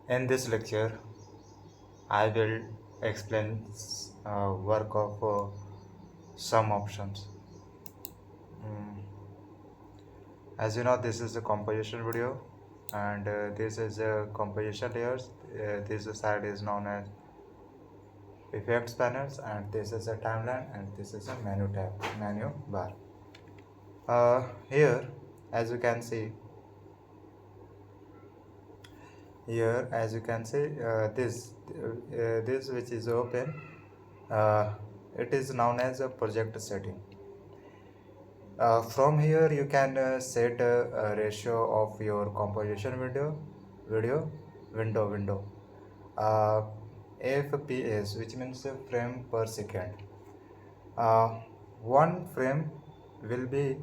In this lecture, I will explain work of some options. Mm, As you know, this is a composition video, and this is a composition layers. This side is known as effects panels, and this is a timeline, and this is a menu bar. Here, as you can see, as you can see, this which is open, uh, it is known as a project setting. From here you can set a ratio of your composition video window uh, fps, which means frame per second. uh, One frame will be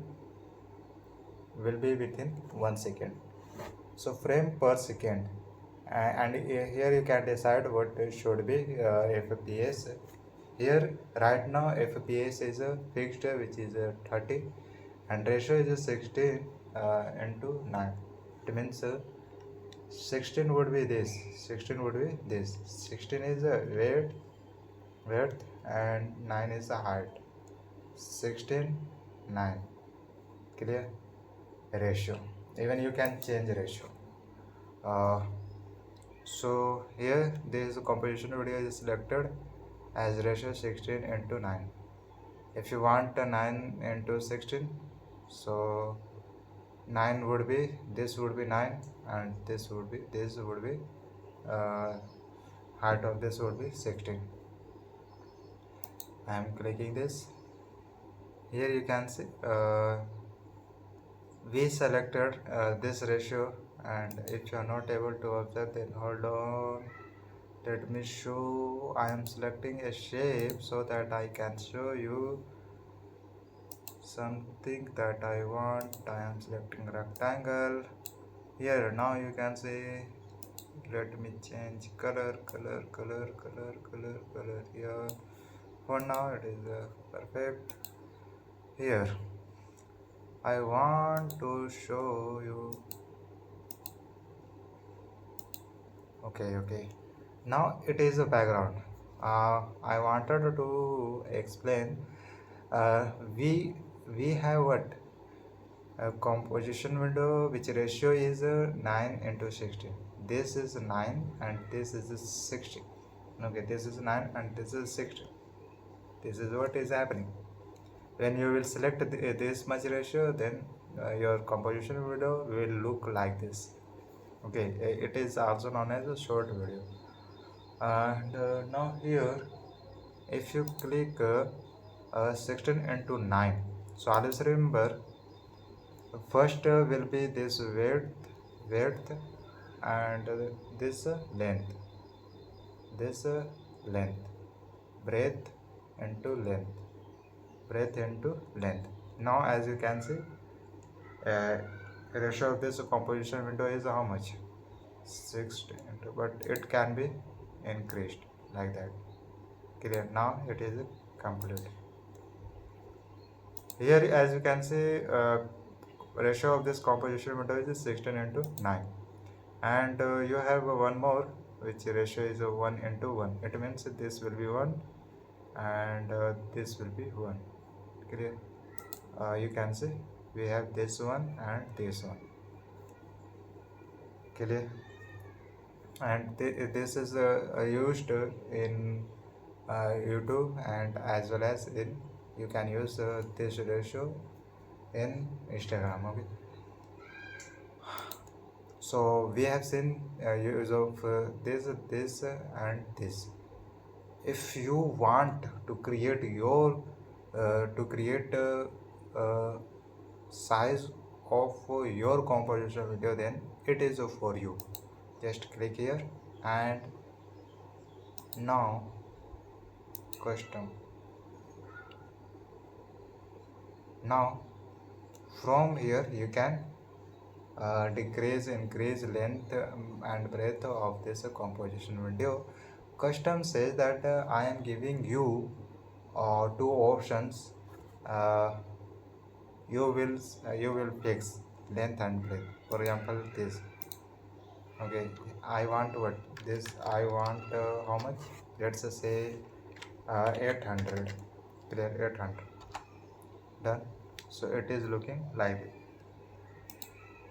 within 1 second, so frame per second. And here you can decide what should be fps. Here right now fps is fixed, which is 30, and ratio is 16 into 9. It means 16 would be this, 16 would be this. 16 is a width and 9 is the height. 16 9. Clear? Ratio, even you can change ratio. uh, so here this composition video is selected as ratio 16 into 9. If you want a 9 into 16, so 9 would be, this would be 9, and this would be uh, height of this would be 16. I am clicking this. Here you can see we selected this ratio, and if you are not able to observe, then hold on, let me show. I am selecting a shape so that I can show you something that I want. I am selecting rectangle. Here now you can see, let me change color here. For now it is perfect. Here I want to show you. Okay, now it is a background. I wanted to explain. We have what, a composition window which ratio is 9 into 16. This is 9 and this is 16. Okay, this is 9 and this is 16. This is what is happening. When you will select this much ratio, then your composition window will look like this. Okay, it is also known as a short video. And now here, if you click 16 into 9, so always remember, first will be this width and this this length, breadth into length. Now as you can see, uh, ratio of this composition window is how much, 60 into, but it can be increased like that. Clear? Now it is complete. Here as you can see, ratio of this composition window is 16 into 9, and you have one more which ratio is 1 into 1. It means this will be 1 and this will be 1. Clear? You can see we have this one and this one. Clear? And this is used in YouTube, and as well as in, you can use this ratio in Instagram. Okay, so we have seen use of this and this. If you want to create your size of your composition video, then it is for you. Just click here, and now custom. Now from here you can increase length and breadth of this composition video. Custom says that I am giving you two options. uh, you will fix length and breadth. For example, this. Okay, I want what this I want how much, let's say 800, clear, 800, done. So it is looking like this.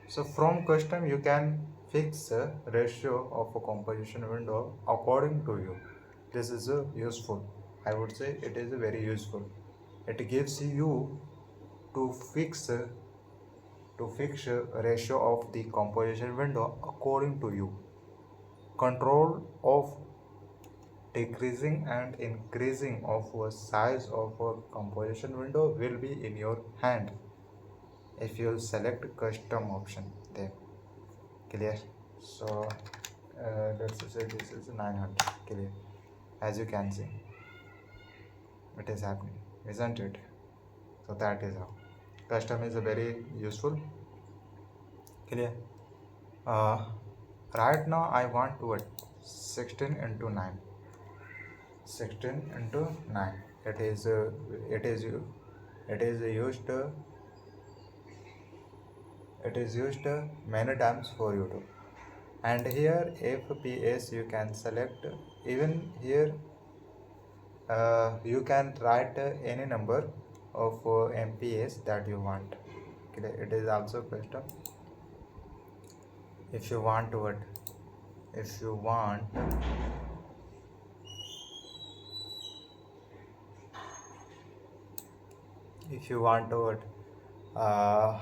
So from custom you can fix a ratio of a composition window according to you. This is useful, I would say it is very useful. It gives you to fix a ratio of the composition window according to you. Control of decreasing and increasing of a size of a composition window will be in your hand if you select custom option there, clear. So let's say this is 900, clear. As you can see it is happening, isn't it? So that is how custom is a very useful, clear. uh, right now I want to what 16 into 9, 16 into 9, it is it is used many times for YouTube. And here FPS you can select, even here you can write any number of MPS that you want. Okay, it is also custom. If you want what, if you want to what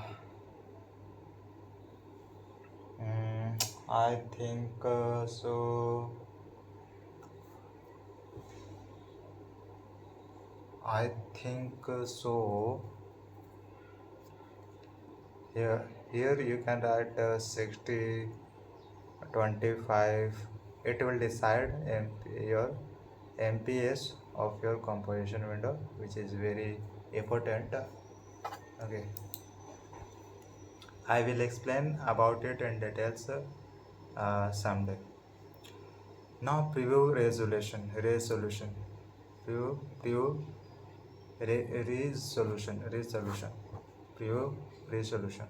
I think so I think so here you can write 60, 25. It will decide your MPS of your composition window, which is very important. Okay, I will explain about it in details someday. Now preview resolution, preview resolution, preview resolution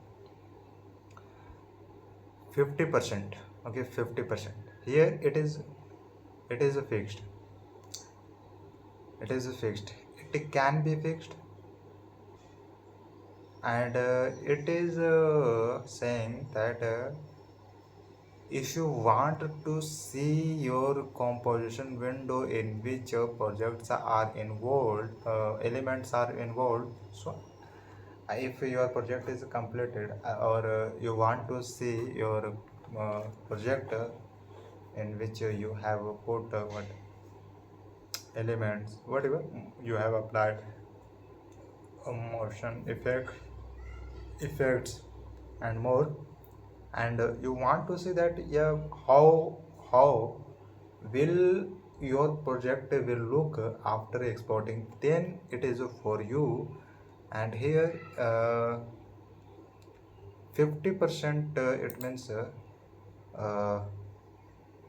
50%. Okay, 50%. Here it is fixed. It can be fixed, and it is saying that if you want to see your composition window in which projects are involved, elements are involved. So if your project is completed or you want to see your project in which you have put what elements, whatever you have applied motion effects and more, and you want to see that yeah how will your project will look after exporting, then it is for you. And here 50% it means uh,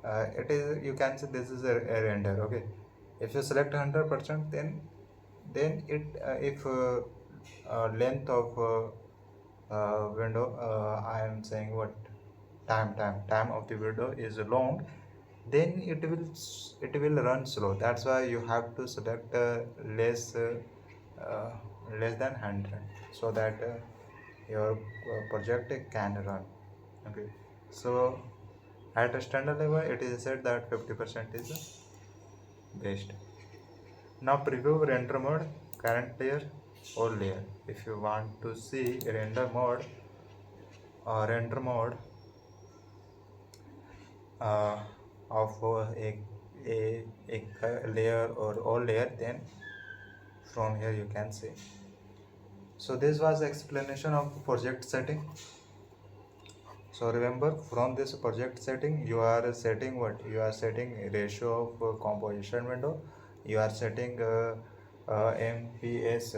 it is, you can say this is a render. Okay, if you select 100%, then it if length of window, I am saying what time of the window is long, then it will run slow. That's why you have to select uh, less than 100, so that your project can run. Okay, so at a standard level it is said that 50% is best. Now preview render mode, current layer or layer. If you want to see render mode uh, of a layer or all layer, then from here you can see. So this was explanation of project setting. So remember, from this project setting you are setting what, you are setting a ratio of composition window, you are setting MPS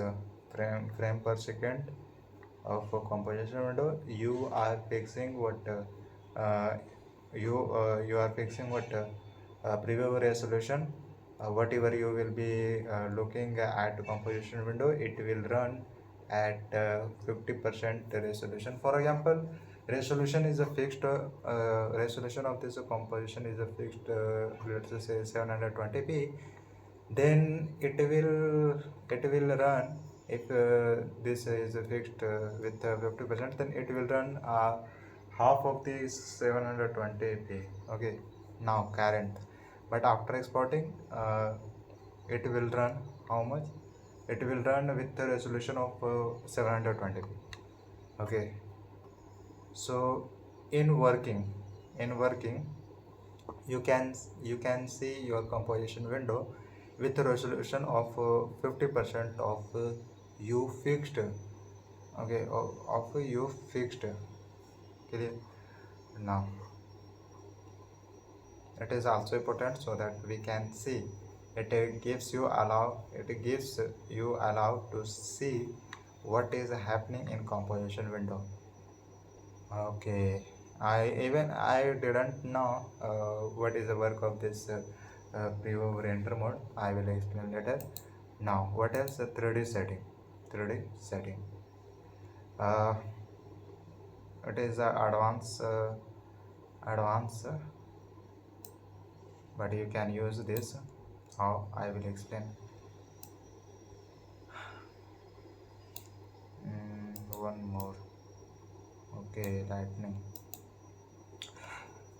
frame per second of composition window, you are fixing what you are fixing what preview resolution, whatever you will be looking at composition window, it will run at 50% resolution. For example, Resolution is a fixed resolution of this composition is a fixed, let's say 720p. Then it will run, if this is fixed with 50%, then it will run half of the 720p. Okay, now current. But after exporting, it will run how much? It will run with the resolution of 720p. Okay, so in working you can see your composition window with a resolution of 50% of u fixed. Okay, of u fixed. Clear? Now it is also important so that we can see it, gives you allow to see what is happening in composition window. Okay, I didn't know what is the work of this preview render mode. I will explain later. Now, what else? 3D setting. 3D setting. Uh, it is advanced, but you can use this. How? I will explain. One more. Okay, lightning.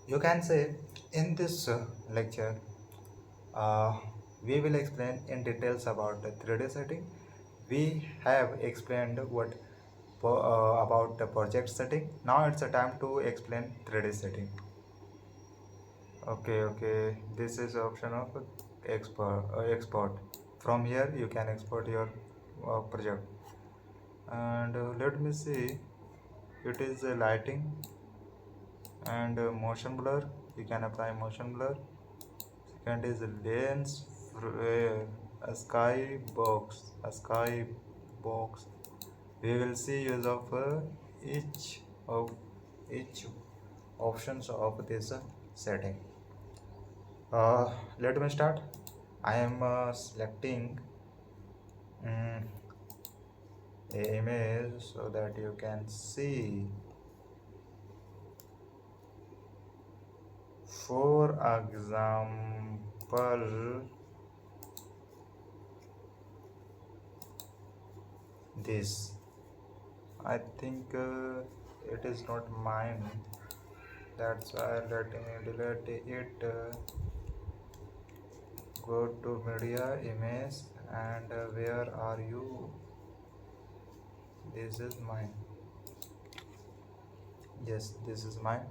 You can say in this lecture, uh, we will explain in details about the 3D setting. We have explained about the project setting. Now it's a time to explain 3D setting. Okay. This is option of export. From here you can export your project. And let me see. It is lighting and motion blur. You can apply motion blur. Second is lens flare, a sky box. We will see use of of each options of this setting. Let me start. I am selecting a image so that you can see. For example, this. I think it is not mine. That's why let me delete it. Go to media image and where are you? This is mine. Yes, this is mine.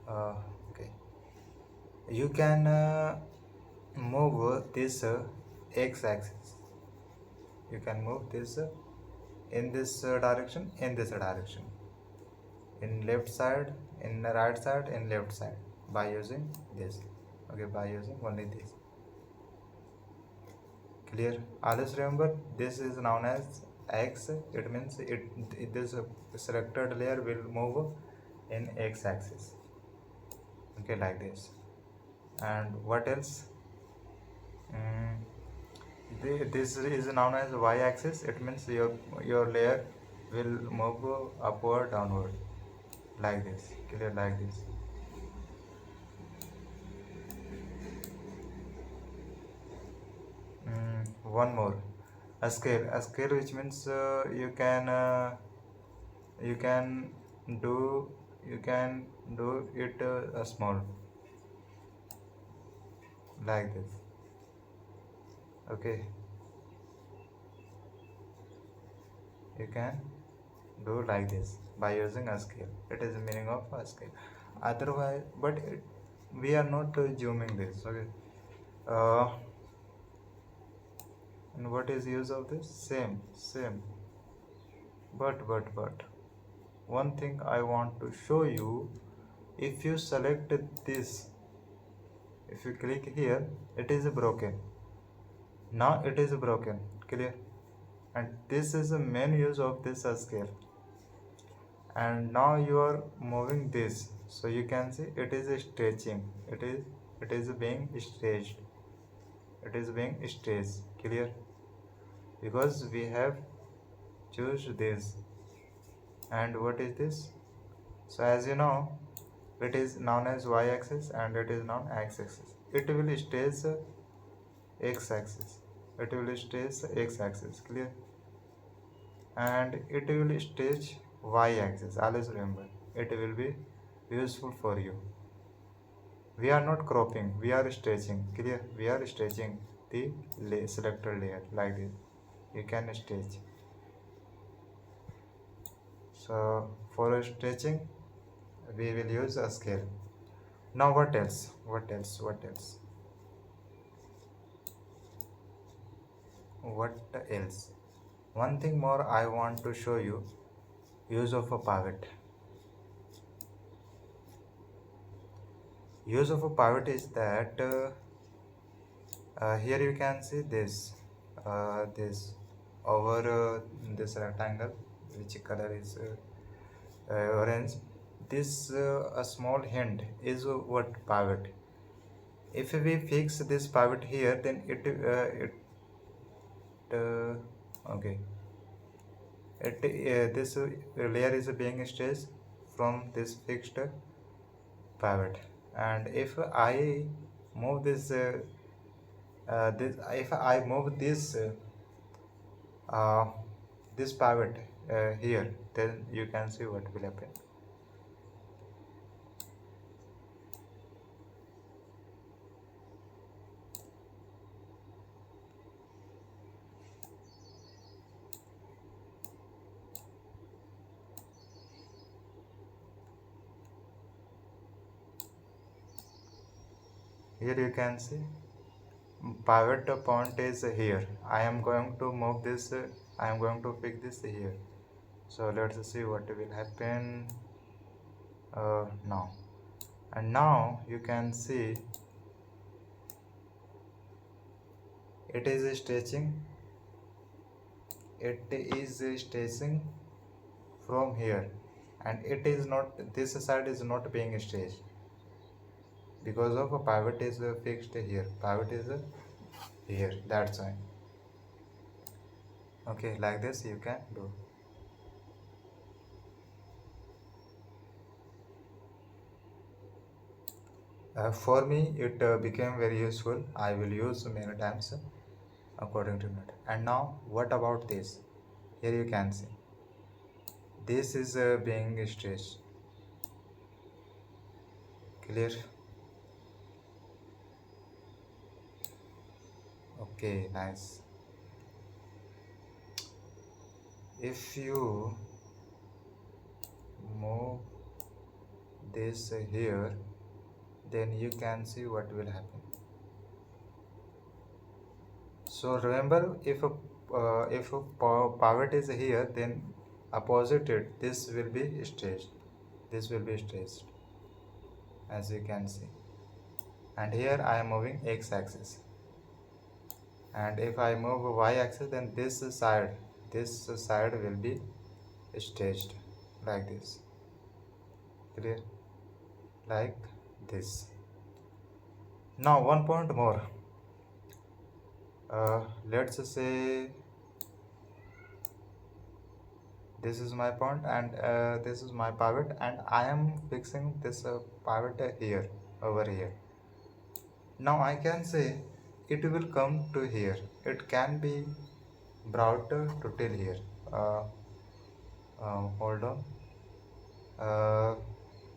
Okay, you can move this x-axis. You can move this in this direction, in this direction, in left side, in the right side, in left side, by using this. Okay, by using only this. Clear? Always remember, this is known as x. It means this selected layer will move in x-axis. Okay, like this. And what else? This is known as y-axis. It means your layer will move upward, downward, like this. Clear? Like this. One more, a scale, which means you can do it small, like this. Okay, you can do like this by using a scale. It is the meaning of a scale. Otherwise, but we are not zooming this. Okay. And what is use of this? Same. But one thing I want to show you. If you select this, if you click here, it is broken. Now it is broken. Clear? And this is the main use of this scale. And now you are moving this, so you can see it is stretching. It is being stretched. It is being stretched. Clear? Because we have choose this. And what is this? So as you know, it is known as y-axis and it is known x-axis. It will stays x-axis. It will stays x-axis, clear? And it will stage y-axis. Always remember, it will be useful for you. We are not cropping, we are stretching, clear? We are stretching the selected layer like this. You can stretch. So for stretching, we will use a scale. Now what else? What else? What else? What else? One thing more I want to show you, use of a pivot. Use of a pivot is that here you can see this over this rectangle, which color is orange. This a small hint is what pivot. If we fix this pivot here, then okay, this layer is being stretched from this fixed pivot. And if I move this if I move uh, this pivot here, then you can see what will happen. Here you can see pivot point is here. I am going to move this, I am going to fix this here. So let's see what will happen now. And now you can see it is stretching, it is stretching from here, and it is not, this side is not being stretched because of a pivot is fixed here. Pivot is here, that's why. Okay, like this you can do. For me it became very useful. I will use many times according to that. And now what about this? Here you can see this is being stretched, clear? Okay, nice. If you move this here, then you can see what will happen. So remember, if a pivot is here, then opposite it, this will be stretched. This will be stretched, as you can see. And here I am moving x-axis. And if I move y-axis, then this side will be stretched like this. Clear? Like this. Now one point more. Let's say this is my point and this is my pivot, and I am fixing this pivot here, over here. Now I can say it will come to here. It can be brought to till here. Hold on.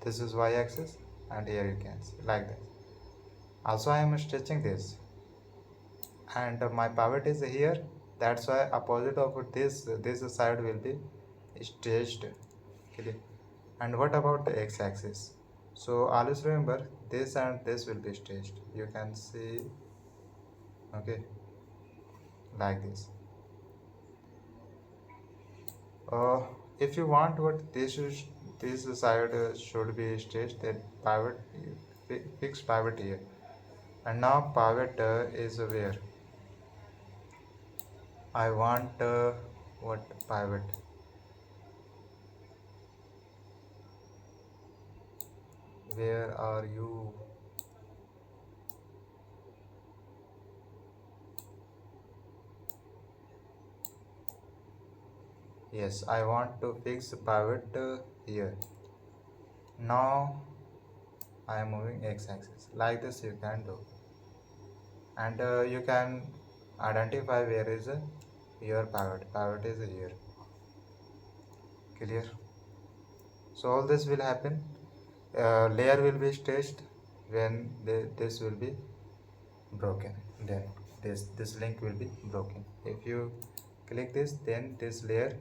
This is y-axis, and here you can see like that. Also I am stretching this, and my pivot is here. That's why opposite of this side will be stretched. Okay. And what about the x-axis? So always remember, this and this will be stretched. You can see, okay, like this. If you want what this side should be stretched, then pivot, fix pivot here. And now pivot is where I want what pivot. Where are you? Yes, I want to fix pivot here. Now I am moving x-axis. Like this you can do, and you can identify where is your pivot. Pivot is here. Clear? So all this will happen. Layer will be stretched when this will be broken. Then this link will be broken. If you click this, then this layer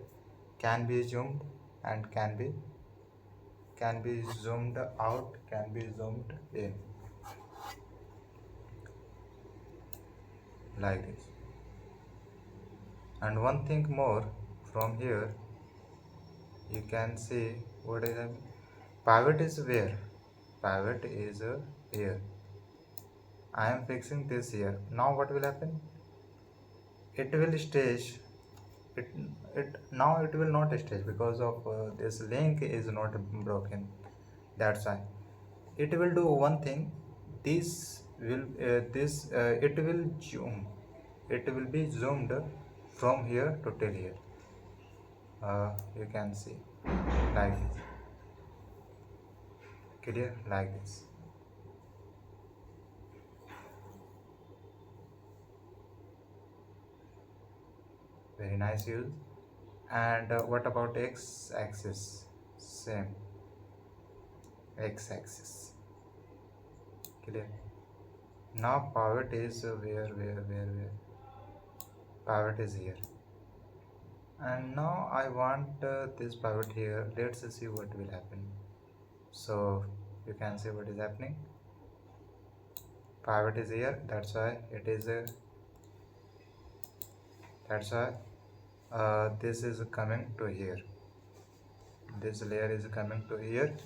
can be zoomed and can be zoomed out, can be zoomed in, like this. And one thing more, from here you can see what is happening. Pivot is where? Pivot is here. I am fixing this here. Now what will happen? It will stage. It now it will not stage because of this link is not broken. That's why it will do one thing. This will it will zoom. It will be zoomed from here to till here. You can see like this. Clear? Like this. Very nice use. And what about x-axis? Same. X-axis. Clear? Now pivot is where? Pivot is here. And now I want this pivot here. Let's see what will happen. So you can see what is happening. Pivot is here. That's why it is that's why this is coming to here. This layer is coming to here.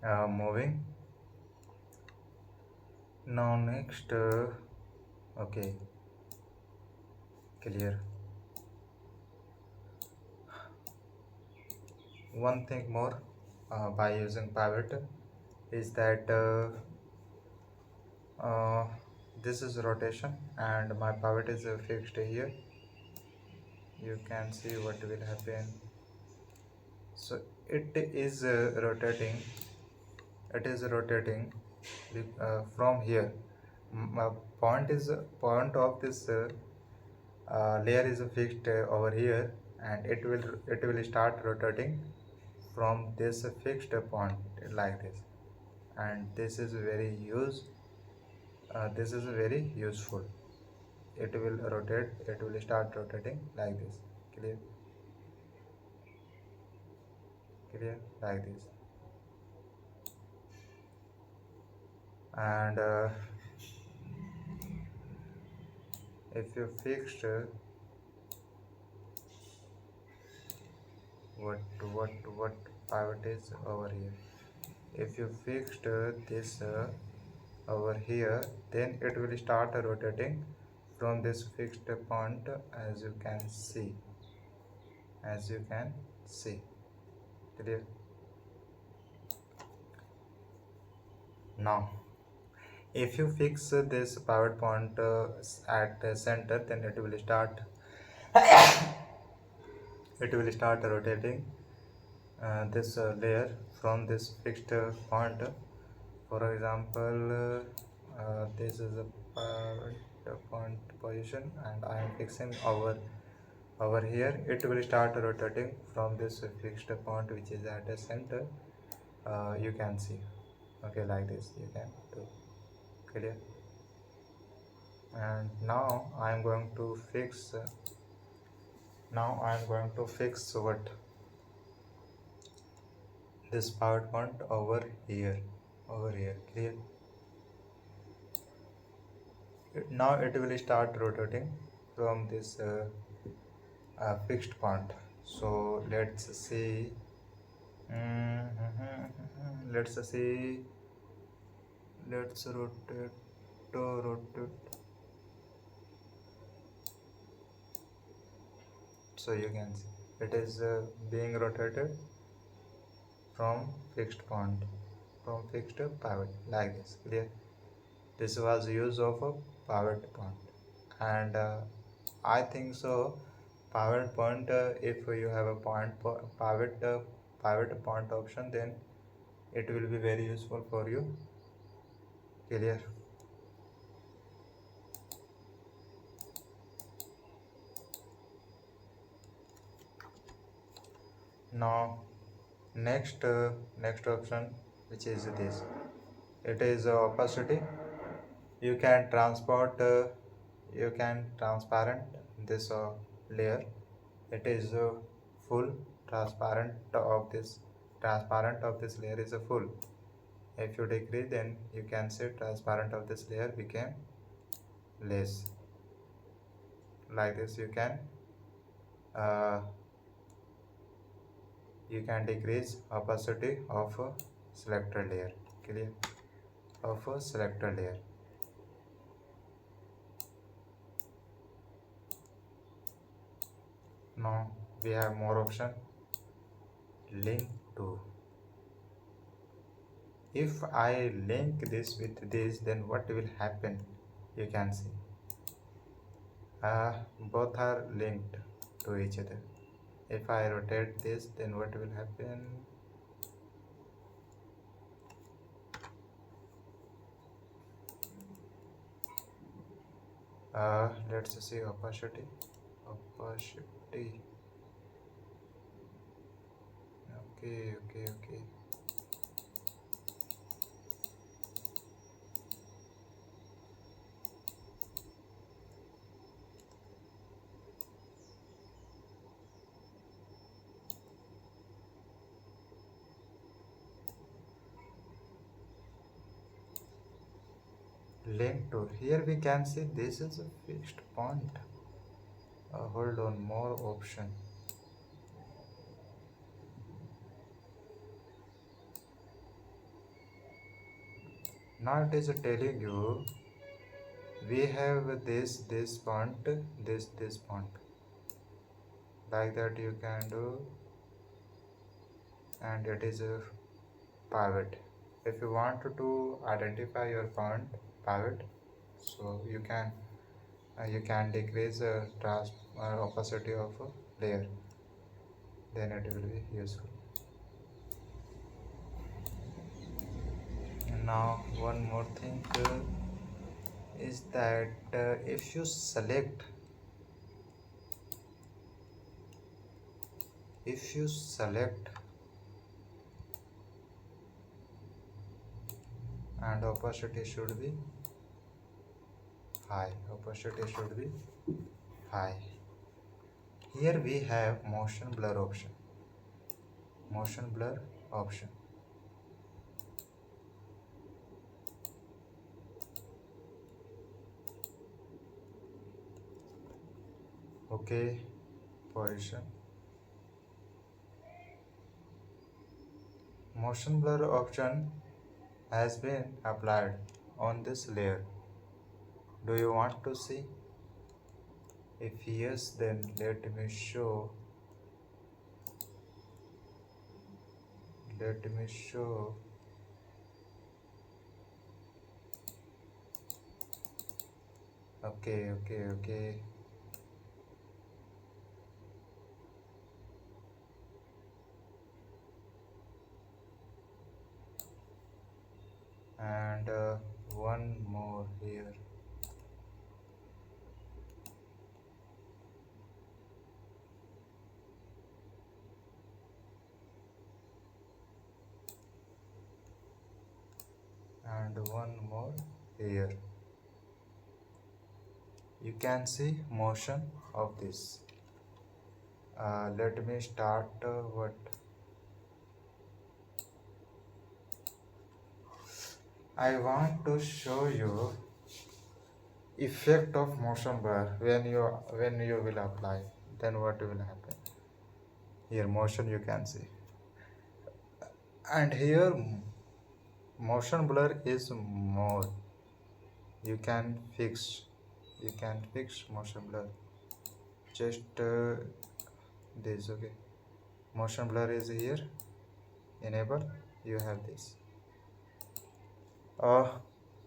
Moving. Now next. Okay. Clear. One thing more by using pivot is that this is rotation and my pivot is fixed here. You can see what will happen. So it is rotating. It is rotating from here. Point of this layer is fixed over here, and it will start rotating from this fixed point like this. And this is very useful. It will rotate. It will start rotating like this. Clear? Clear? Like this. And if you fixed what pivot is over here, if you fixed this over here, then it will start rotating from this fixed point, as you can see. Clear? Now if you fix this pivot point at the center, then it will start rotating this layer from this fixed point. For example, this is a pivot point position, and I am fixing over here. It will start rotating from this fixed point which is at the center. You can see. Okay, like this you can do. Clear? And now I am going to fix what this pivot point over here. Clear? Now it will start rotating from this fixed point. So let's see. Let's rotate. So you can see it is being rotated from fixed point, from fixed pivot, like this. Clear? This was use of a pivot point, and I think so pivot point, if you have a pivot point option, then it will be very useful for you. Clear? Now next option, which is this, it is opacity. You can transparent this layer. It is full. Transparent of this layer is a full. If you decrease, then you can see transparent of this layer became less. Like this uh, you can decrease opacity of a selected layer. Clear? Of a selected layer. Now we have more option. Link to. If I link this with this, then what will happen? You can see both are linked to each other. If I rotate this, then what will happen? Let's see opacity. Okay. Link to. Here we can see this is a fixed point. Hold on, more option. Now it is telling you we have this point, this point. Like that you can do, and it is a pivot. If you want to identify your point pivot, so you can decrease opacity of a layer, then it will be useful. Now one more thing is that if you select and opacity should be high. Here we have motion blur option. Okay, position. Motion blur option has been applied on this layer. Do you want to see? If yes, then let me show. Okay. And one more here. And one more here. You can see motion of this. Let me start what I want to show you effect of motion blur when you will apply, then what will happen. Here motion you can see, and here motion blur is more. You can fix motion blur. Just this. Okay, motion blur is here. Enable. You have this.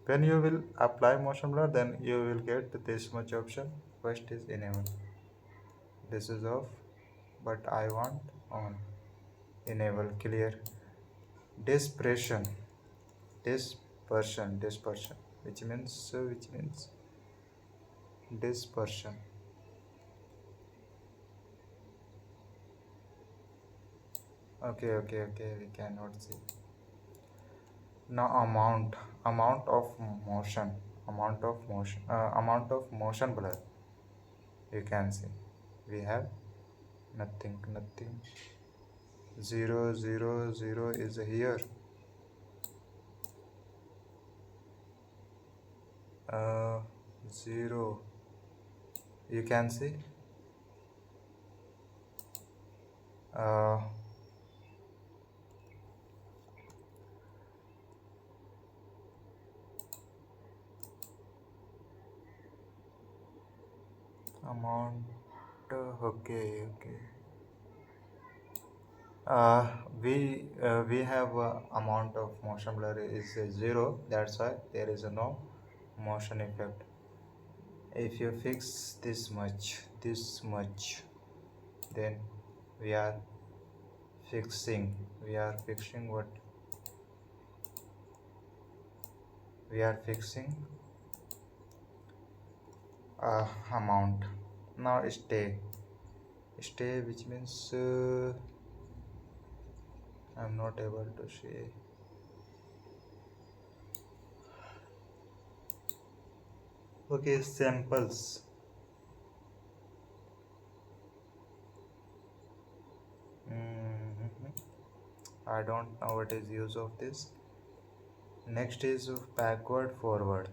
When you will apply motion blur, then you will get this much option. First is enable, This is off, but I want on. Enable clear. Dispersion, dispersion, which means dispersion. Okay, we cannot see. Now amount of motion, amount of motion blur. You can see we have nothing. 0 0 0 is here. 0, you can see. uh, Amount. Okay. uh, we have amount of motion blur is 0, that's why there is no motion effect. If you fix this much, then we are fixing what we are fixing. Amount. Now stay, which means I'm not able to see. Okay, samples. Mhm. I don't know what is use of this. Next is backward forward.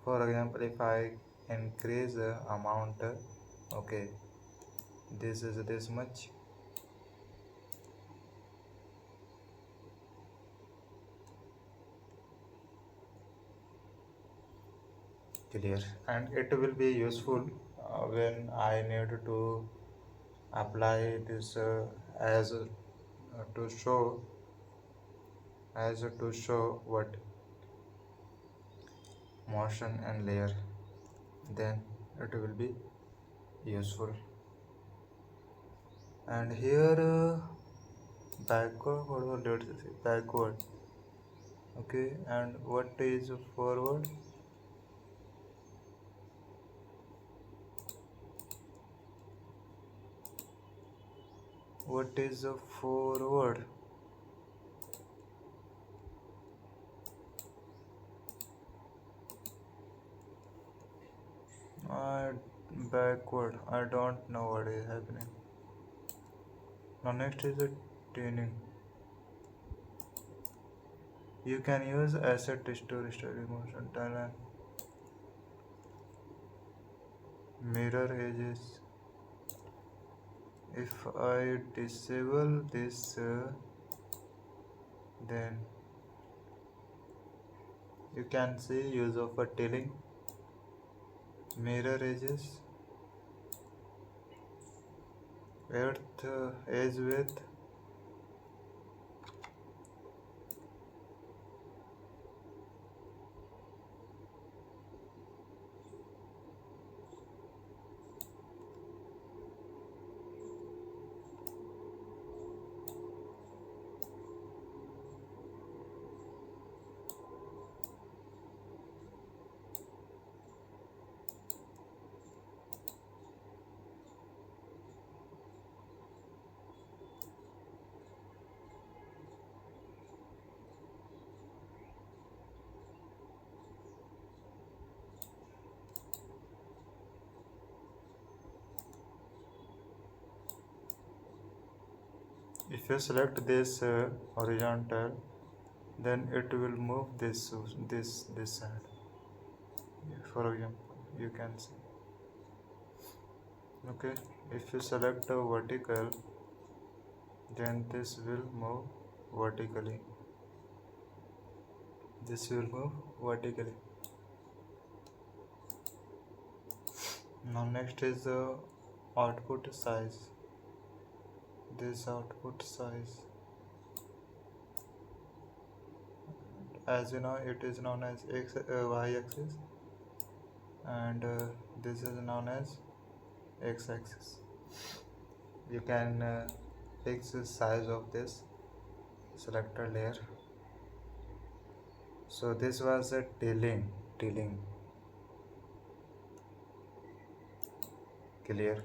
For example, if I increase the amount, okay, this is this much. Clear. And it will be useful when I need to apply this as to show what motion and layer, then it will be useful. And here backward, let's say backward. Okay, and what is forward? What is forward? Backward, I don't know what is happening. Now next is the tuning. You can use asset to restore motion, turn mirror edges. If I disable this, then you can see use of a tiling, mirror edges, earth edge width, if you select this horizontal, then it will move this side. For example, you can see. Okay, if you select a vertical, then this will move vertically. Now next is the output size. This output size, as you know, it is known as y-axis, and this is known as x-axis. You can fix the size of this selector layer. So this was a tilling clear.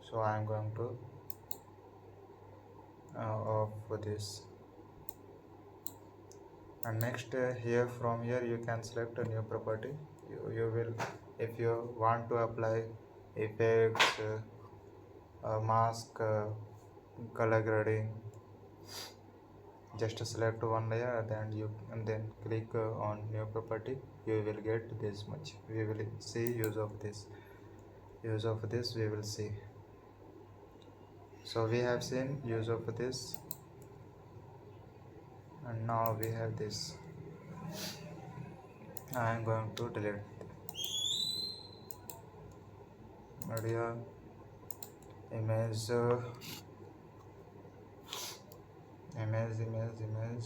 So I am going to off this. And next here, from here you can select a new property. You will, if you want to apply effects, mask, color grading, just select one layer, and then click on new property. You will get this much. We will see use of this we will see. So we have seen use of this, and now we have this. I am going to delete media image, image.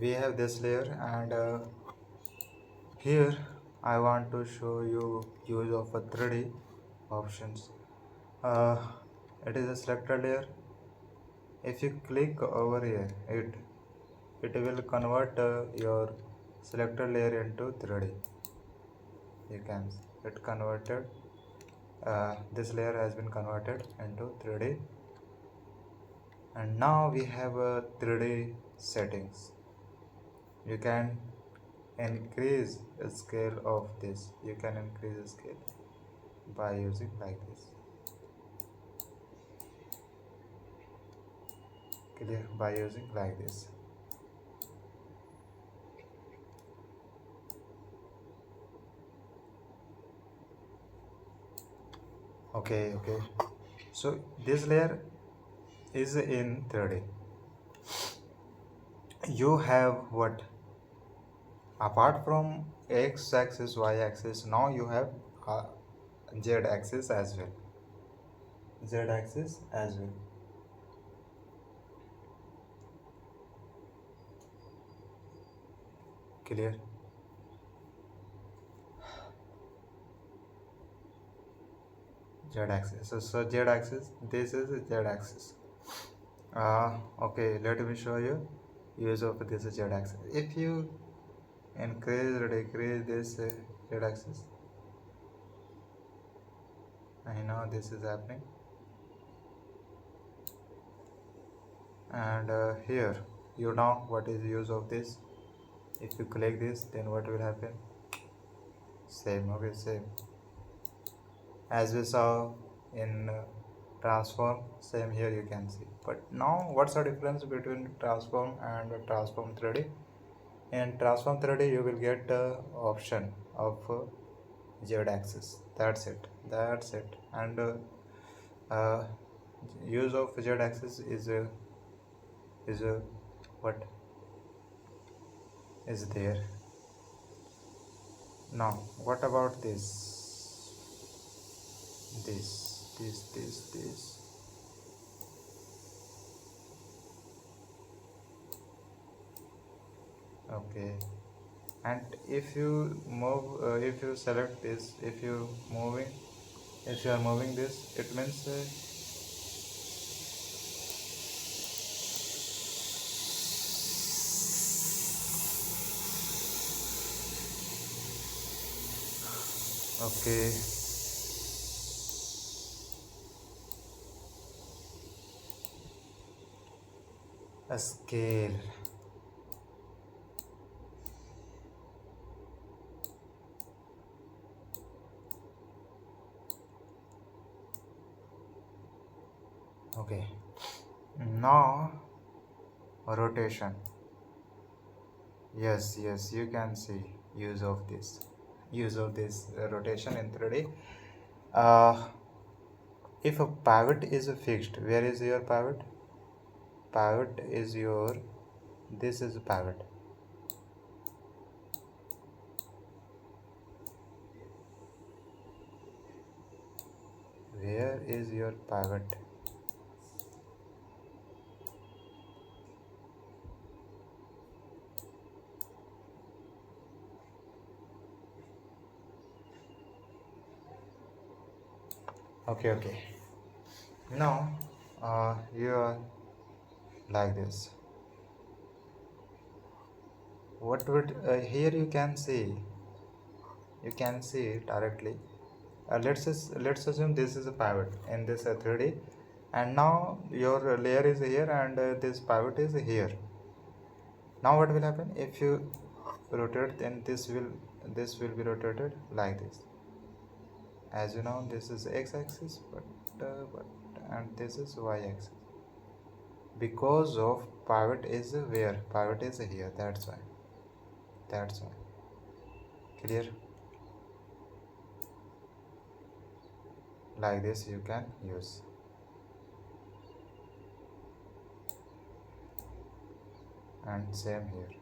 We have this layer, and here I want to show you use of a 3D options. It is a selector layer. If you click over here, it will convert your selector layer into 3D. You can it converted. This layer has been converted into 3D, and now we have a 3D settings. You can increase the scale of this. You can increase the scale by using like this. Clear? By using like this. Okay. So this layer is in 3D. You have what? Apart from x axis, y axis, now you have z axis as well. Clear? Z axis. So z axis, this is z axis. Okay, let me show you use of this z axis. If you increase or decrease this z axis, I know this is happening, and here you know what is the use of this. If you click this, then what will happen? Same. Okay, same as we saw in transform, same here you can see. But now what's the difference between transform and transform 3D? In transform 3D you will get option of z axis. That's it. And use of z axis is what is there. Now what about this? Okay, and if you move, if you select this, if you are moving this, it means okay. A scale. Okay, now rotation. Yes, you can see use of this rotation in 3D. If a pivot is fixed, where is your pivot? Pivot is your, this is pivot. Where is your pivot? Okay. Now you are like this. What would here you can see it directly. Let's assume this is a pivot in this 3D, and now your layer is here and this pivot is here. Now what will happen if you rotate? Then this will be rotated like this. As you know, this is x-axis, but and this is y-axis. Because of pivot is where? Pivot is here. That's why. Clear? Like this you can use. And same here.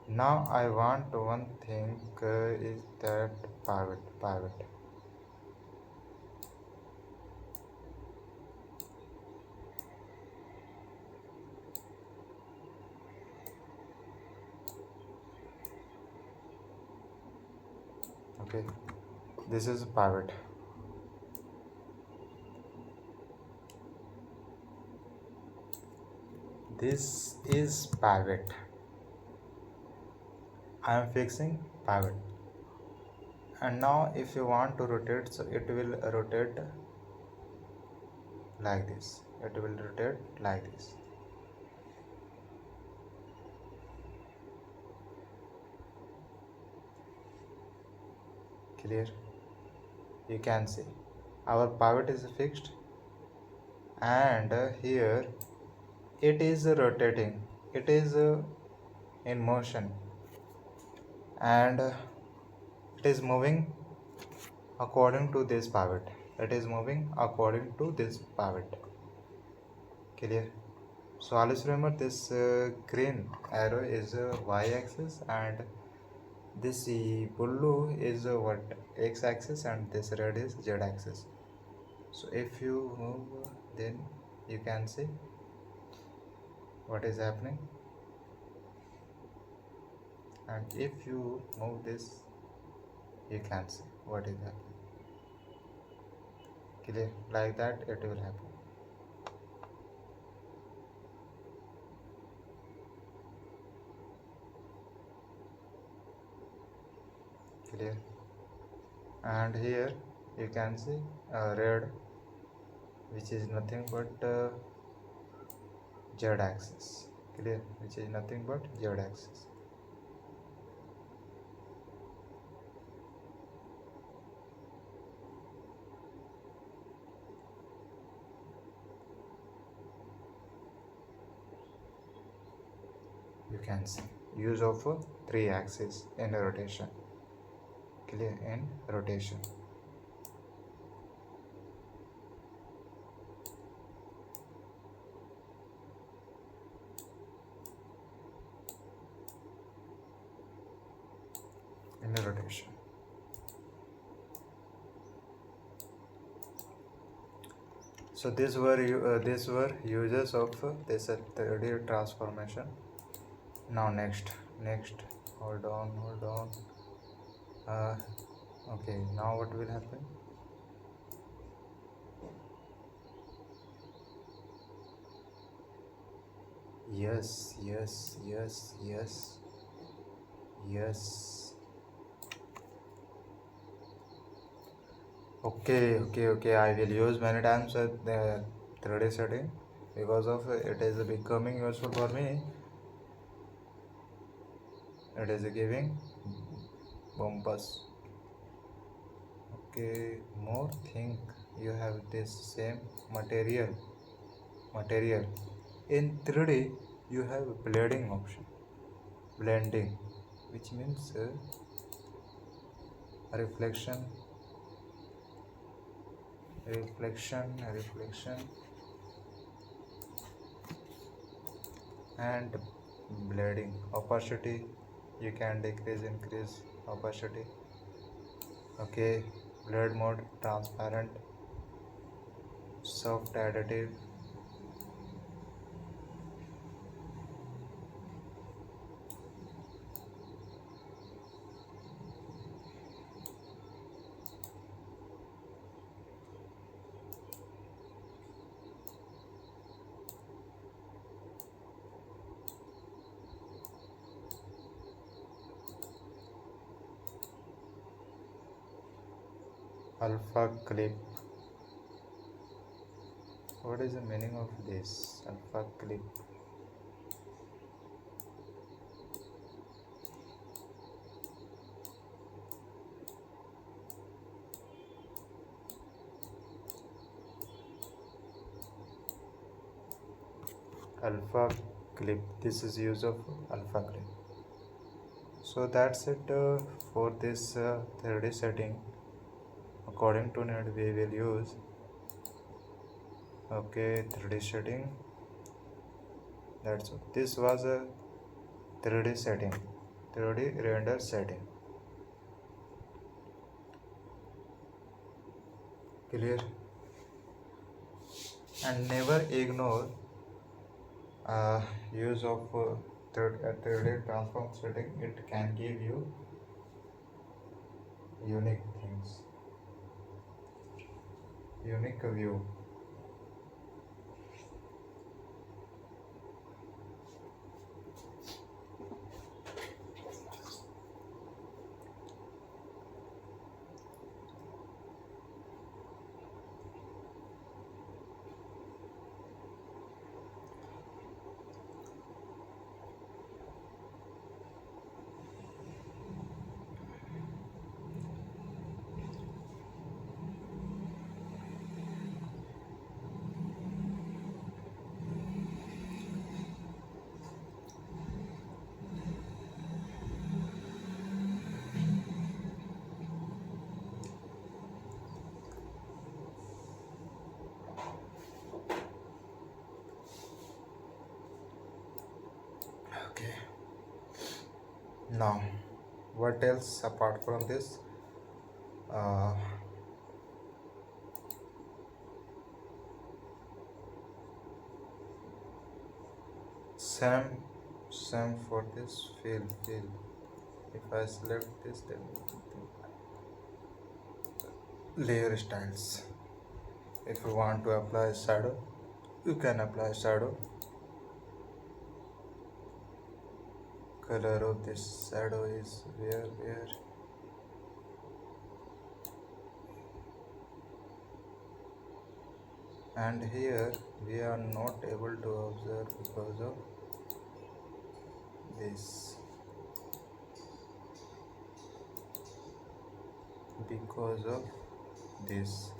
Now I want one thing is that pivot. Okay, this is pivot. This is pivot. I am fixing pivot. And now if you want to rotate, so it will rotate like this. Clear? You can see our pivot is fixed, and here it is rotating, it is in motion, and it is moving according to this pivot. Clear? So always remember this green arrow is y-axis, and this blue is what? X-axis, and this red is z-axis. So if you move, then you can see what is happening, and if you move this, you can see what is happening. Clear? Like that it will happen. Clear? And here you can see red, which is nothing but z-axis. Clear? Which is nothing but z-axis. You can see use of 3 axes in rotation. Clear? In rotation. So these were uses of this 3D transformation. Now next, hold on. Okay, now what will happen? Yes. Okay. I will use many times the 3D setting because of it is becoming useful for me. It is giving bumpers. Okay, more thing, you have this same material. In 3D you have blending option. Blending, which means reflection and blending, opacity you can decrease increase opacity. Okay, blurred mode, transparent, soft additive, alpha clip. What is the meaning of this alpha clip? Alpha clip, this is use of alpha clip. So that's it for this 3D setting. According to need we will use, okay, 3D setting. That's it. This was a 3D setting, 3D render setting. Clear? And never ignore use of 3D transform setting. It can give you unique things, unique view. Okay, now what else apart from this? uh, same same for this fill. If I select this, then layer styles. If you want to apply shadow, you can apply shadow. Color of this shadow is where and here we are not able to observe because of this, because of this.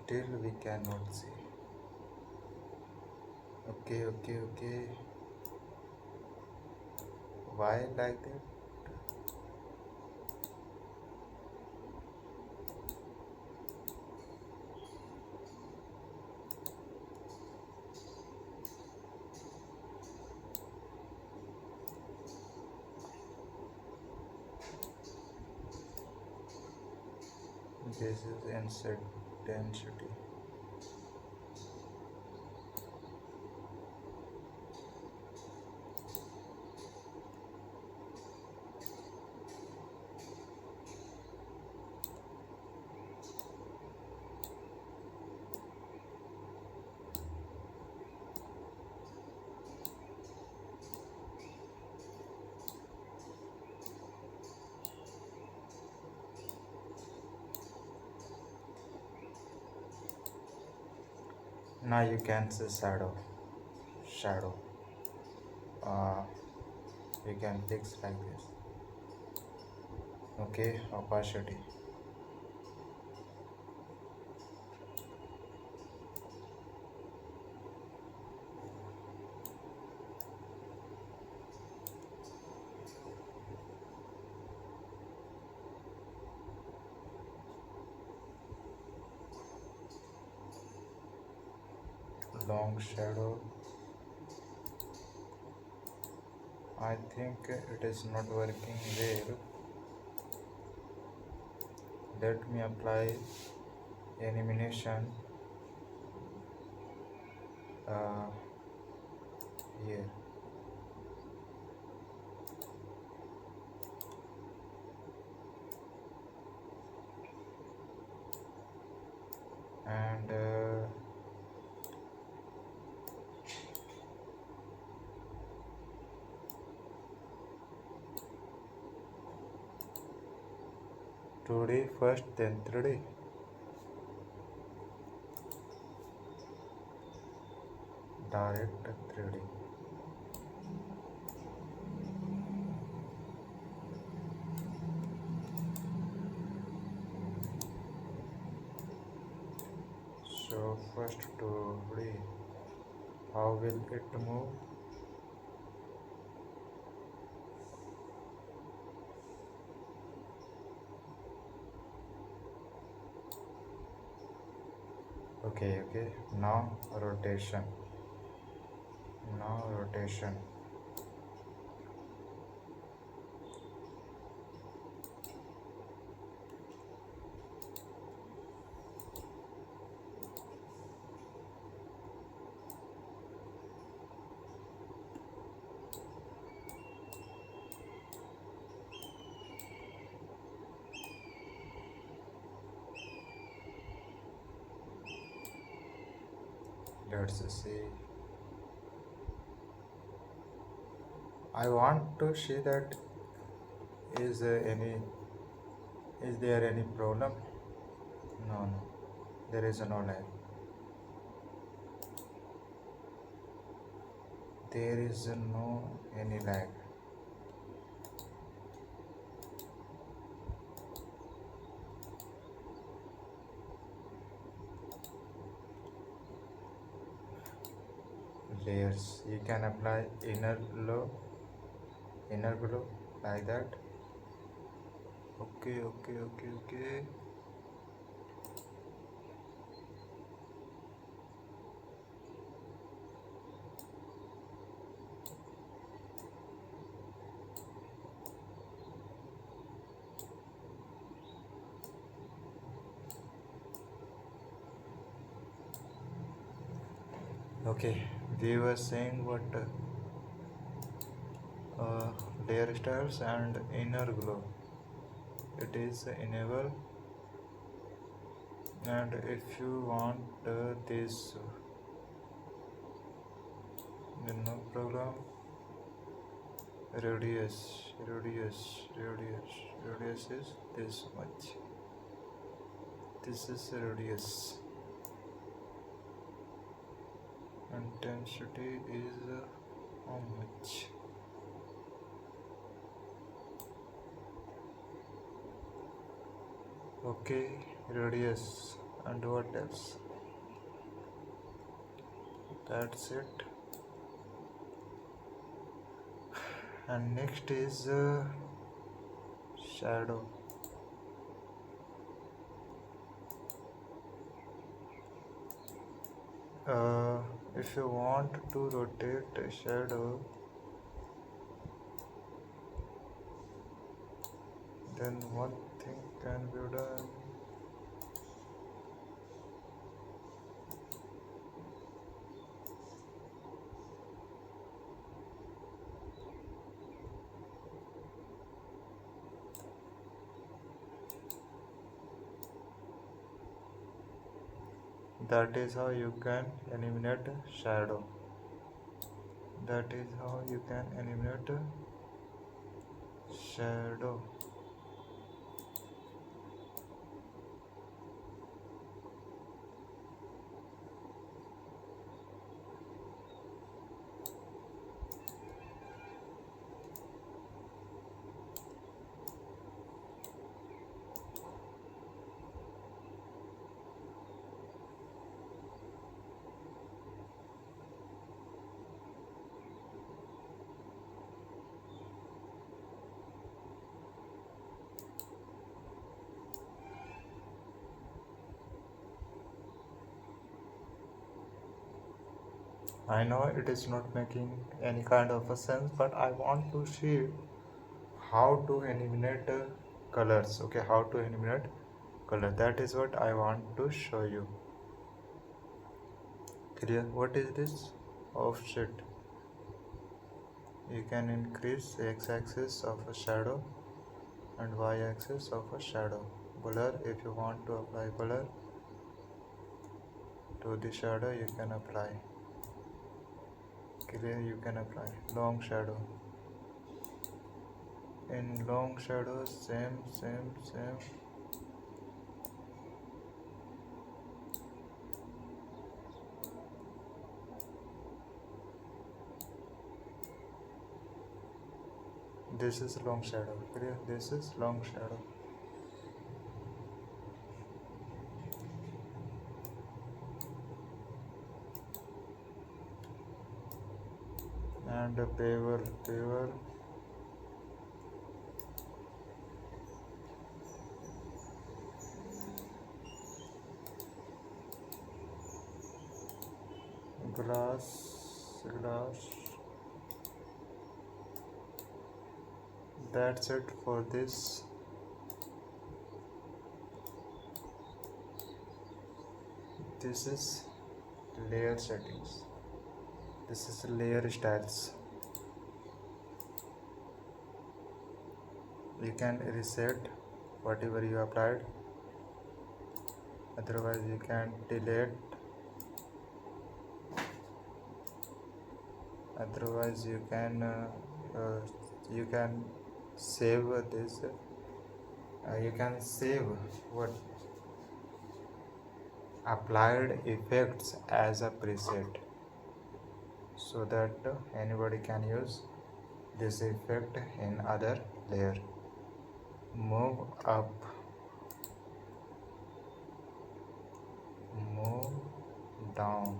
Still we cannot see. Okay, why like that? This is insert density. Now you can see shadow. uh, you can fix like this. Okay, opacity. long shadow. I think it is not working well. Let me apply illumination uh, here. And today first, then 3D. Direct 3D. So first 2D. How will it move? Okay. Now rotation. Let's see. I want to see that is there any problem? No, there is no lag. There is no any lag. Layers. You can apply inner glow like that. Okay. Okay, we were saying what layer styles and inner glow. It is enable, and if you want this, then no problem. Radius is this much. This is radius. Intensity is how much? Okay, radius, and what else? That's it. And next is shadow. If you want to rotate a shadow, then one thing can be done. That is how you can eliminate shadow. I know it is not making any kind of a sense, but I want to see how to eliminate colors. Okay, how to eliminate color. That is what I want to show you. Clear? What is this? Offset. You can increase x-axis of a shadow and y-axis of a shadow. Blur, if you want to apply blur to the shadow, you can apply. Clear, you can apply. Long shadow. In long shadow, same. This is long shadow. Clear? This is long shadow. And a paver. Glass. That's it for this. This is layer settings. This is layer styles. You can reset whatever you applied, otherwise you can delete, otherwise you can save this, you can save what applied effects as a preset, so that anybody can use this effect in other layer. Move up, move down.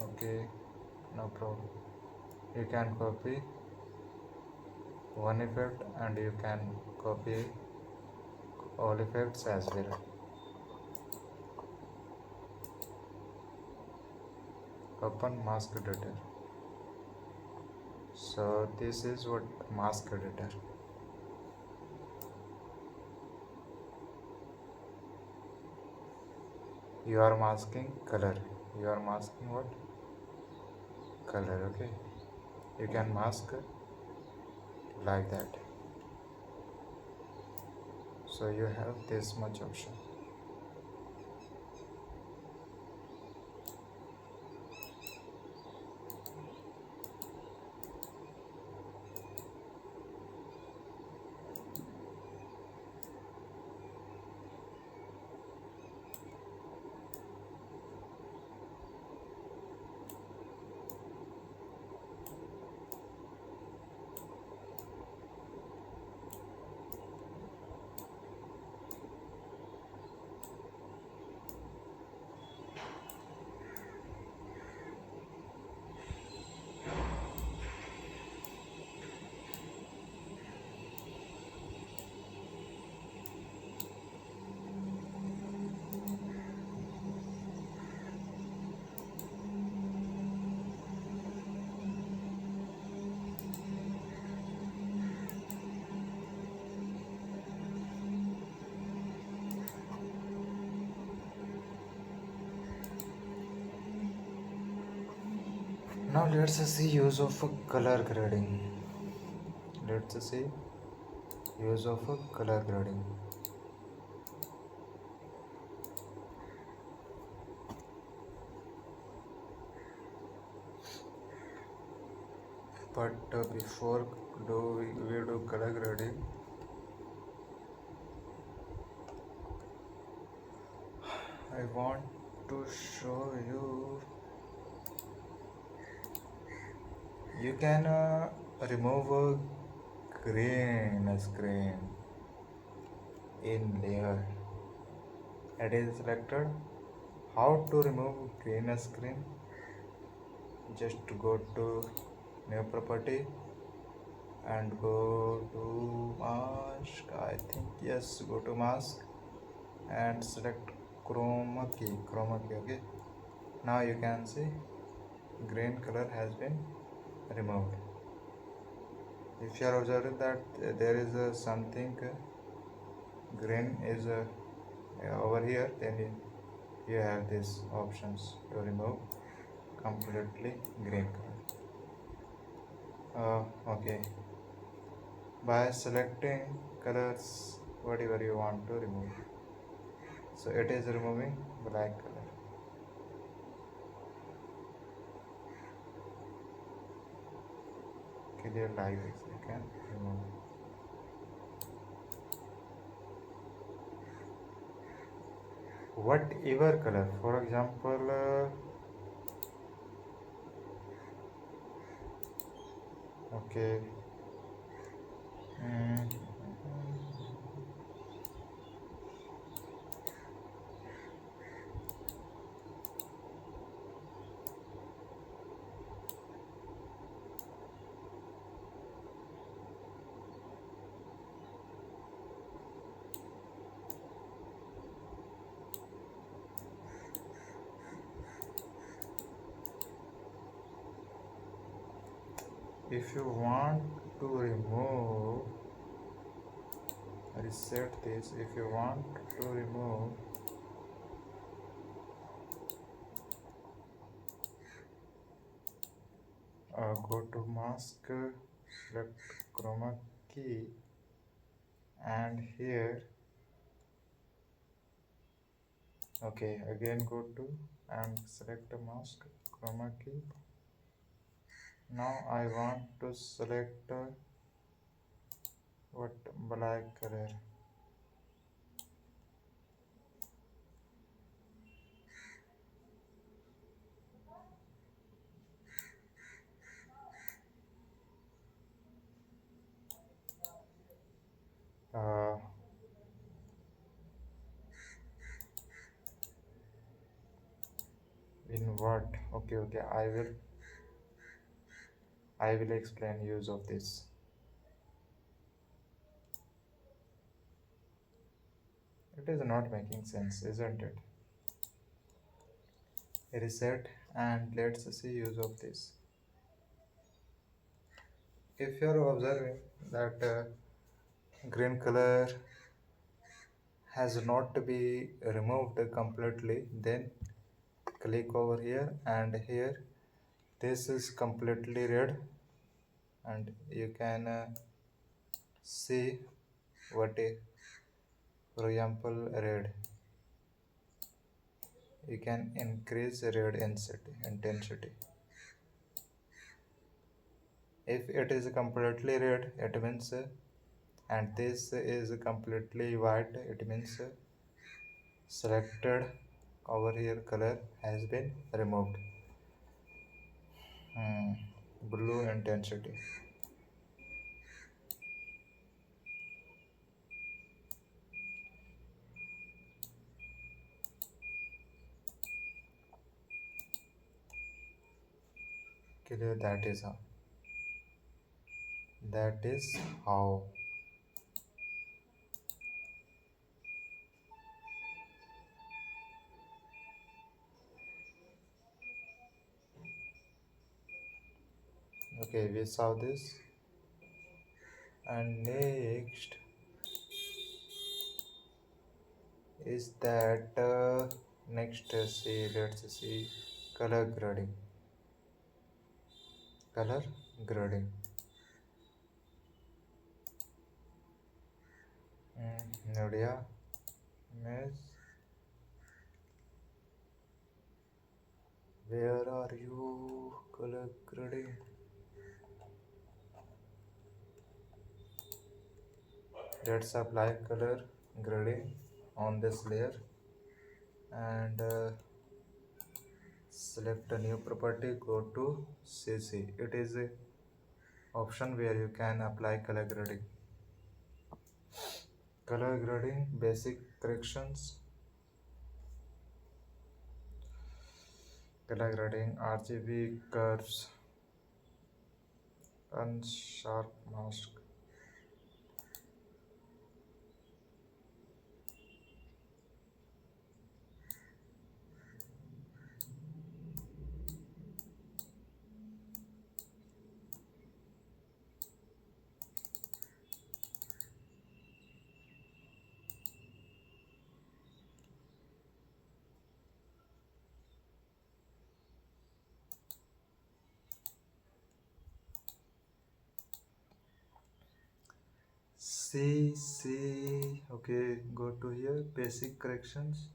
Okay, no problem. You can copy one effect and you can copy all effects as well. Open mask editor. So this is what mask editor. You are masking color. You are masking what? Color. Okay. You can mask like that. So you have this much option. Now let's see use of color grading. Let's see use of color grading. But before we do color grading, I want to show you. You can remove a green screen in layer. It is selected. How to remove green screen? Just go to new property and go to mask. I think yes. Go to mask and select chroma key. Okay. Now you can see green color has been removed. If you are observing that there is something green is over here, then you have these options to remove completely green color. Okay, by selecting colors whatever you want to remove. So it is removing black color. Clear like this, you can remove. Whatever color, for example, okay. Mm, if you want to remove, reset this. If you want to remove go to mask, select chroma key, and here, okay, again go to and select mask, chroma key. Now I want to select what black color. uh, in what? Okay, I will explain use of this. It is not making sense, isn't it? Reset and let's see use of this. If you are observing that green color has not to be removed completely, then click over here and here this is completely red, and you can see what a, for example, red. You can increase red intensity. If it is completely red, it means and this is completely white, it means selected over here color has been removed. Hmm, Blue intensity. Clear, that is how. Okay, we saw this, and next is that next see let's see color grading. Color grading. Nadia, miss, where are you? Color grading. Let's apply color grading on this layer and select a new property. Go to CC. It is a option where you can apply color grading. Color grading, basic corrections. Color grading, RGB curves, unsharp mask. see. Okay, go to here, basic corrections,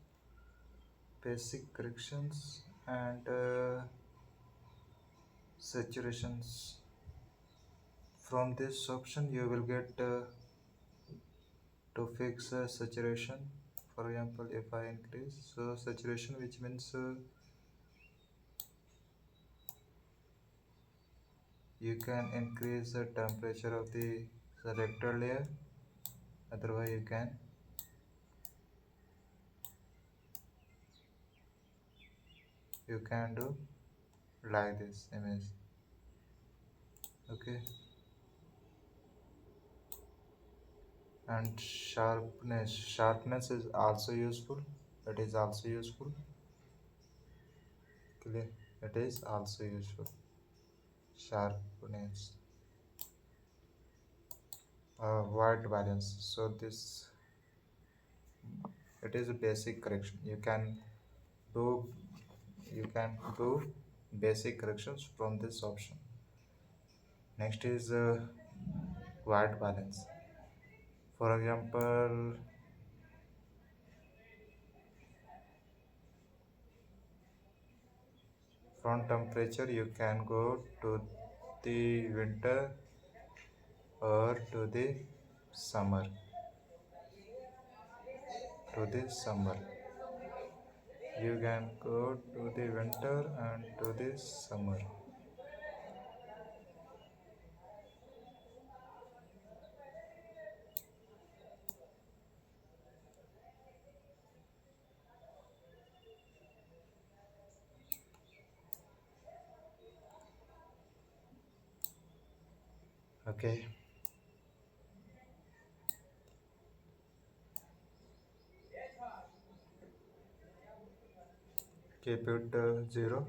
and saturations. From this option you will get to fix saturation. For example, if I increase so saturation, which means you can increase the temperature of the selector layer, otherwise you can do like this image. Okay, and sharpness is also useful. It is also useful. Clear? It is also useful. Sharpness, white balance. So this, it is a basic correction. Do you can do basic corrections from this option. Next is white balance. For example, from temperature you can go to the winter or summer to the summer. You can go to the winter and to the summer. Okay, keep it 0.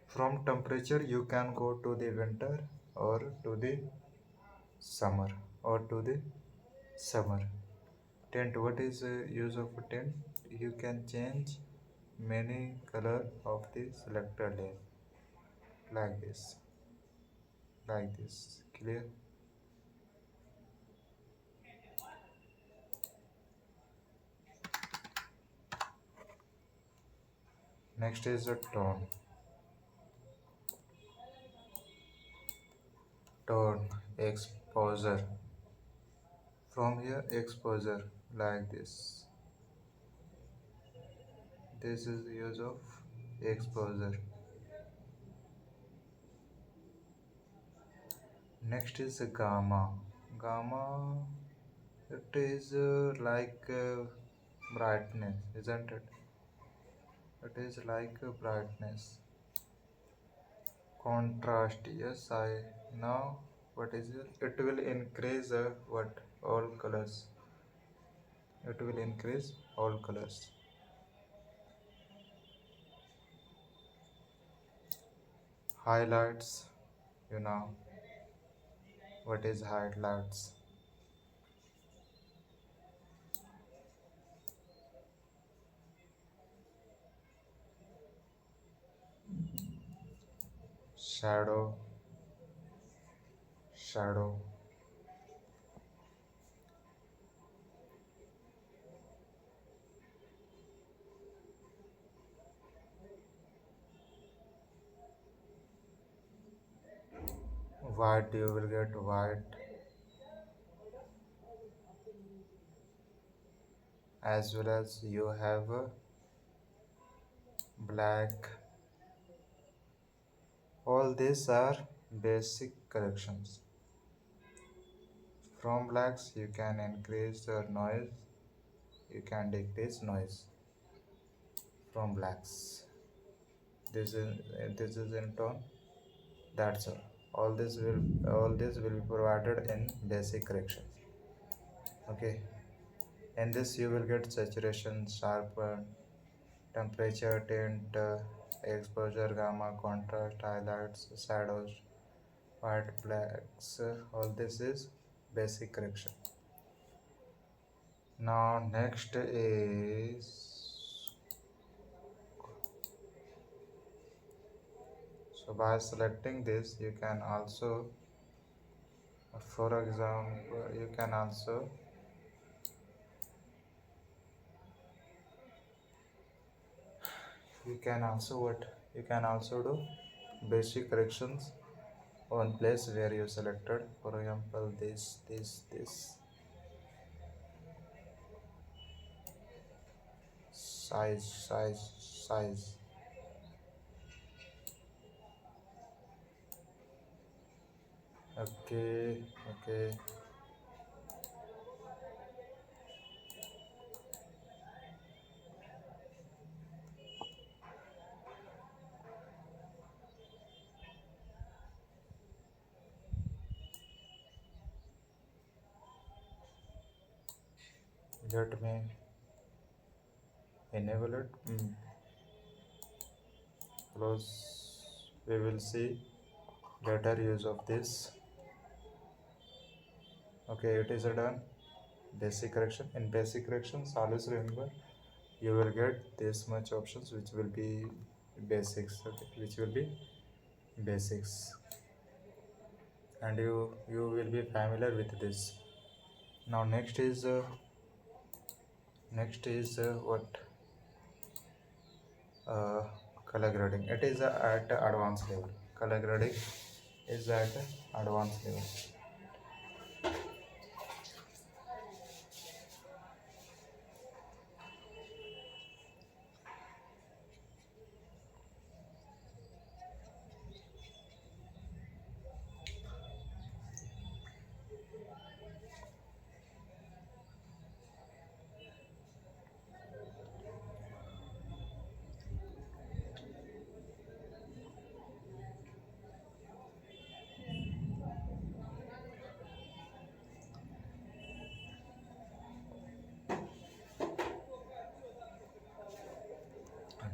From temperature you can go to the winter or to the summer or to the summer. Tint, what is use of a tint? You can change many color of the selector layer, like this. Clear? Next is a tone exposure. From here, exposure, like this is the use of exposure. Next is gamma. It is like brightness, isn't it? It is like brightness. Contrast, yes, I know what is it. It will increase what all colors. It will increase all colors. Highlights, you know what is highlights. Shadow shadow. White, you will get white, as well as you have black. All these are basic corrections. From blacks you can increase the noise, you can decrease noise from blacks. This is in tone. That's all. All this will be provided in basic correction. Okay. In this you will get saturation, sharpen, temperature, tint, exposure, gamma, contrast, highlights, shadows, white, blacks. All this is basic correction. Now next is, so by selecting this you can also For example, you can also do basic corrections on place where you selected. For example, this size. Okay, okay. Let me enable it. Close. We will see later use of this. Okay, it is done. Basic correction. In basic corrections, always remember you will get this much options, which will be basics. Okay, which will be basics, and you will be familiar with this. Now next is what uh, color grading. It is at advanced level. Color grading is at advanced level.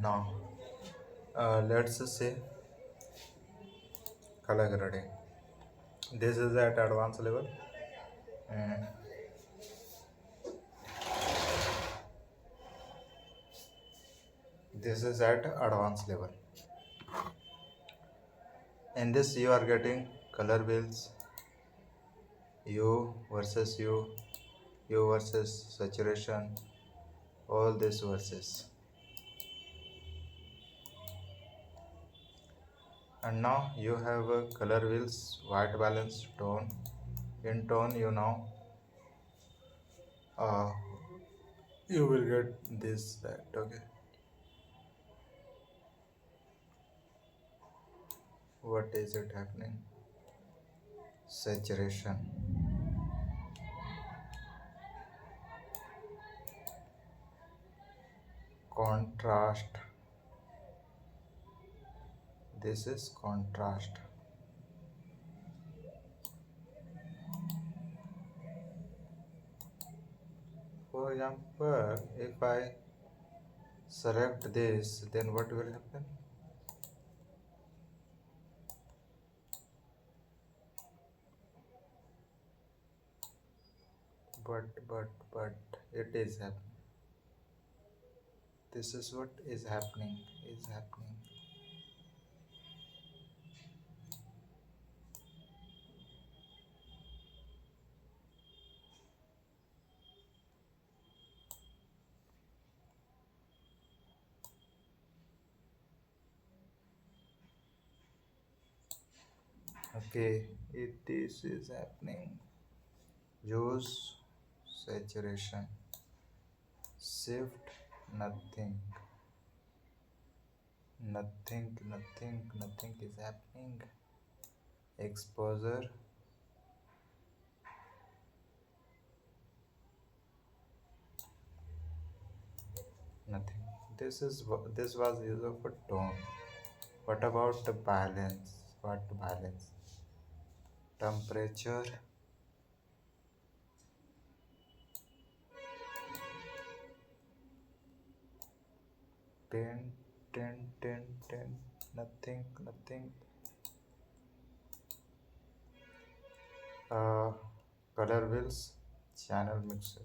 Now let's say color grading. This is at advanced level. And this is at advanced level. In this you are getting color wheels, u versus u versus saturation, all this versus. And now you have color wheels, white balance, tone. In tone uh, you will get this, that. Okay, what is it happening? Saturation, contrast. This is contrast. For example, if I select this, then what will happen? But it is happening. This is what is happening. Is happening. Okay, if this is happening, use saturation. Shift, nothing. Nothing is happening. Exposure, nothing. This was use of a tone. What about the balance? What balance? Temperature, pen, ten, nothing. Uh, color wheels, channel mixer.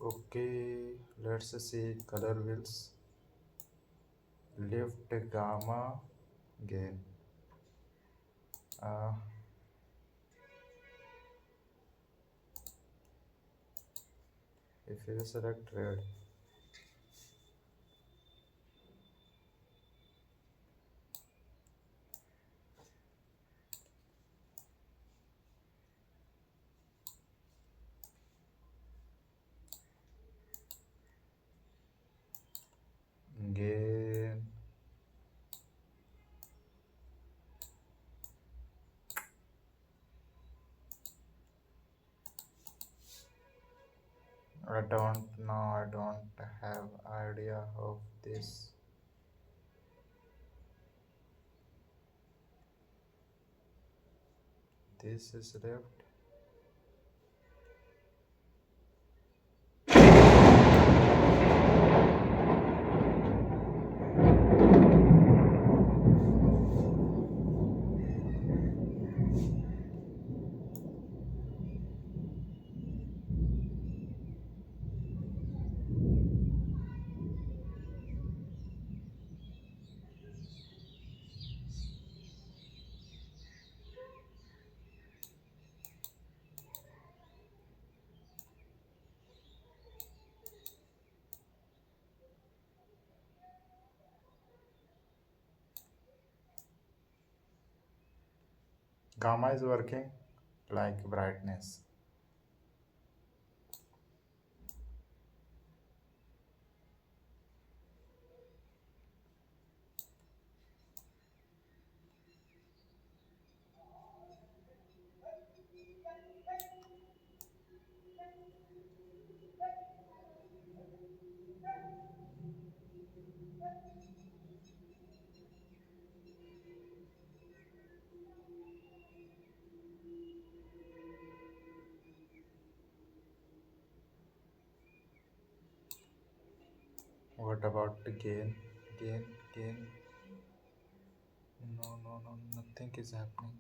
Okay, let's see color wheels. Lift gamma gain. Uh, if you select red, gain. I don't know. I don't have idea of this. This is left. Gamma is working like brightness. What about the gain? Gain, gain. No, no, no, nothing is happening.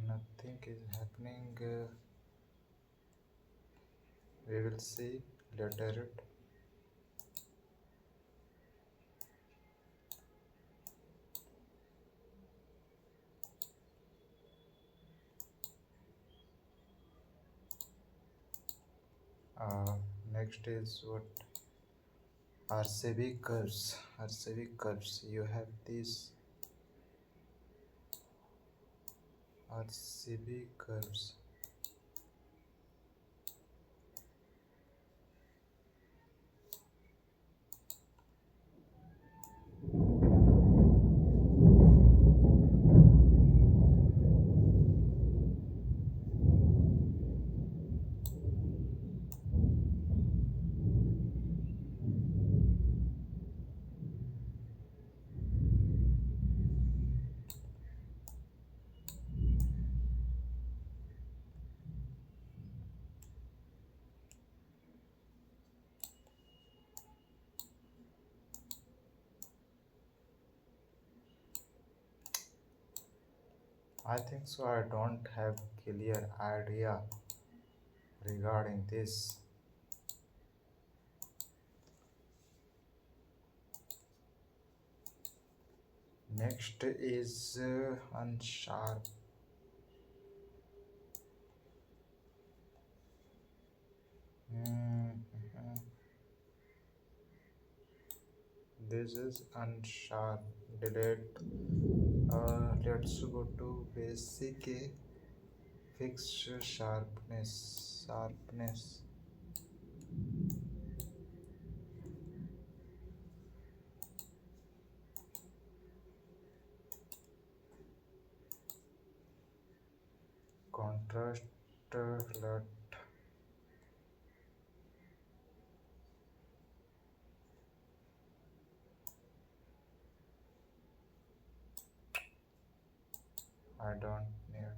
Nothing is happening. We will see later it. Uh, Next is what RCB curves. RCB curves. You have these RCB curves. I think so. I don't have clear idea regarding this. Next is unsharp. Mhm. This is unsharp. Delete. Let's go to basic fixed sharpness. Contrast. Let I don't need.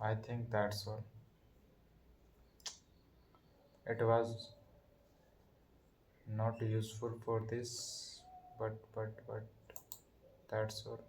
I think that's all. It was not useful for this, but that's all.